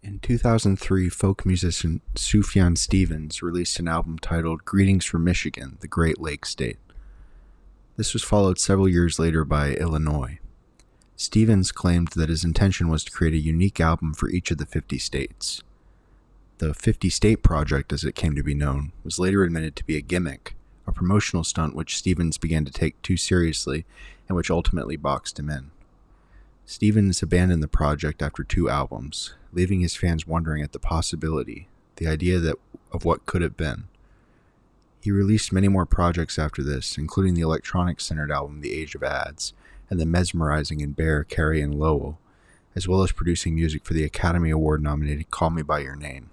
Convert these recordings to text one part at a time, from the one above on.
In 2003, folk musician Sufjan released an album titled Greetings from Michigan, the Great Lakes State. This was followed several years later by Illinois. Stevens claimed that his intention was to create a unique album for each of the 50 states. The 50 State Project, as it came to be known, was later admitted to be a gimmick, a promotional stunt which Stevens began to take too seriously and which ultimately boxed him in. Stevens abandoned the project after 2 albums, leaving his fans wondering at the possibility, the idea of what could have been. He released many more projects after this, including the electronic-centered album The Age of Ads, and the mesmerizing and bare Carrie and Lowell, as well as producing music for the Academy Award-nominated Call Me By Your Name.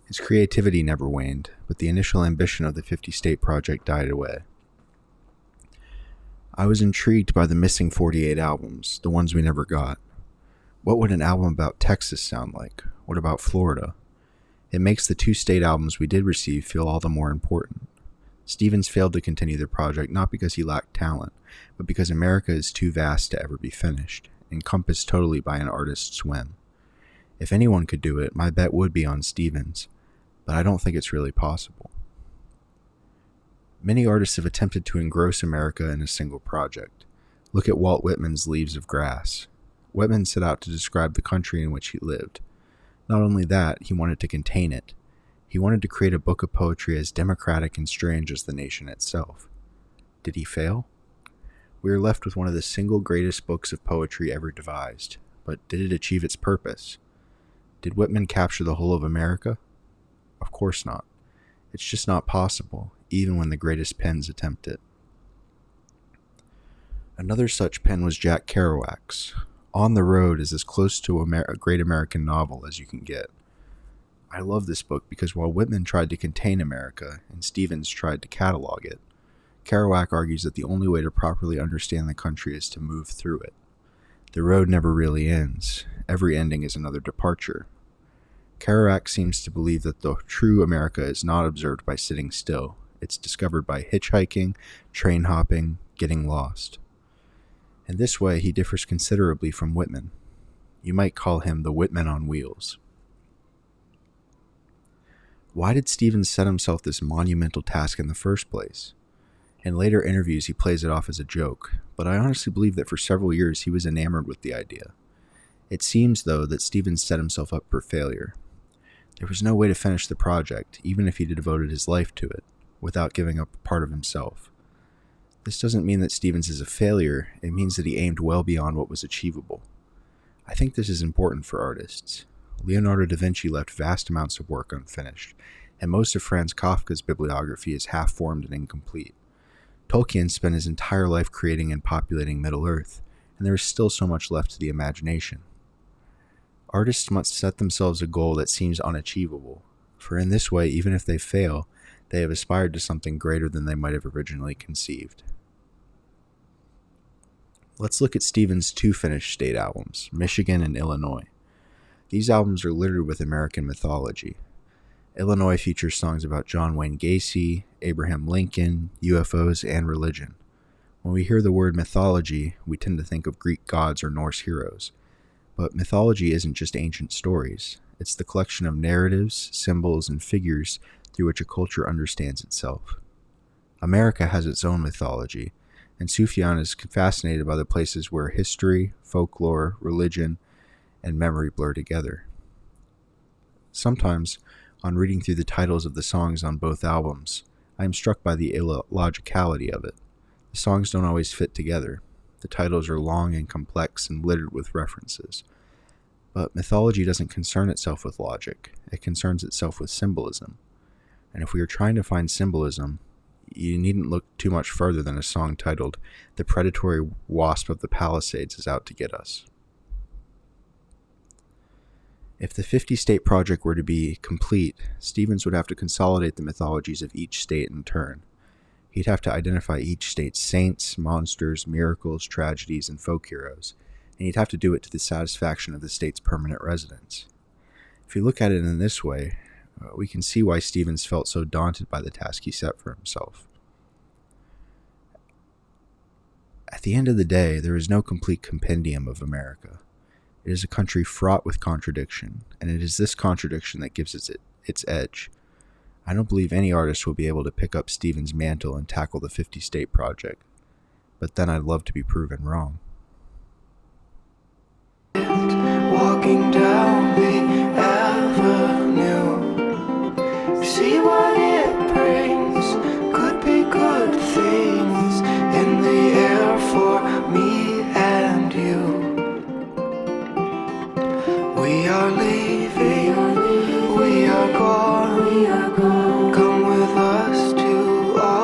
His creativity never waned, but the initial ambition of the 50 State Project died away. I was intrigued by the missing 48 albums, the ones we never got. What would an album about Texas sound like? What about Florida? It makes the 2 state albums we did receive feel all the more important. Stevens failed to continue the project not because he lacked talent, but because America is too vast to ever be finished, encompassed totally by an artist's whim. If anyone could do it, my bet would be on Stevens, but I don't think it's really possible. Many artists have attempted to engross America in a single project. Look at Walt Whitman's Leaves of Grass. Whitman set out to describe the country in which he lived. Not only that, he wanted to contain it. He wanted to create a book of poetry as democratic and strange as the nation itself. Did he fail? We are left with one of the single greatest books of poetry ever devised, but did it achieve its purpose? Did Whitman capture the whole of America? Of course not. It's just not possible, even when the greatest pens attempt it. Another such pen was Jack Kerouac's. On the Road is as close to a great American novel as you can get. I love this book because while Whitman tried to contain America and Stevens tried to catalog it, Kerouac argues that the only way to properly understand the country is to move through it. The road never really ends. Every ending is another departure. Kerouac seems to believe that the true America is not observed by sitting still. It's discovered by hitchhiking, train hopping, getting lost. In this way, he differs considerably from Whitman. You might call him the Whitman on wheels. Why did Stevens set himself this monumental task in the first place? In later interviews, he plays it off as a joke, but I honestly believe that for several years he was enamored with the idea. It seems, though, that Stevens set himself up for failure. There was no way to finish the project, even if he devoted his life to it, without giving up a part of himself. This doesn't mean that Stevens is a failure, it means that he aimed well beyond what was achievable. I think this is important for artists. Leonardo da Vinci left vast amounts of work unfinished, and most of Franz Kafka's bibliography is half-formed and incomplete. Tolkien spent his entire life creating and populating Middle-earth, and there is still so much left to the imagination. Artists must set themselves a goal that seems unachievable, for in this way, even if they fail, they have aspired to something greater than they might have originally conceived. Let's look at Stevens' 2 finished state albums, Michigan and Illinois. These albums are littered with American mythology. Illinois features songs about John Wayne Gacy, Abraham Lincoln, UFOs, and religion. When we hear the word mythology, we tend to think of Greek gods or Norse heroes. But mythology isn't just ancient stories. It's the collection of narratives, symbols, and figures through which a culture understands itself. America has its own mythology, and Sufjan is fascinated by the places where history, folklore, religion, and memory blur together. Sometimes, on reading through the titles of the songs on both albums, I am struck by the illogicality of it. The songs don't always fit together. The titles are long and complex and littered with references. But mythology doesn't concern itself with logic. It concerns itself with symbolism. And if we are trying to find symbolism, you needn't look too much further than a song titled "The Predatory Wasp of the Palisades is Out to Get Us." If the 50 State Project were to be complete, Stevens would have to consolidate the mythologies of each state in turn. He'd have to identify each state's saints, monsters, miracles, tragedies, and folk heroes, and he'd have to do it to the satisfaction of the state's permanent residents. If you look at it in this way, we can see why Stevens felt so daunted by the task he set for himself. At the end of the day, there is no complete compendium of America. It is a country fraught with contradiction, and it is this contradiction that gives it its edge. I don't believe any artist will be able to pick up Stevens' mantle and tackle the 50-state project, but then I'd love to be proven wrong.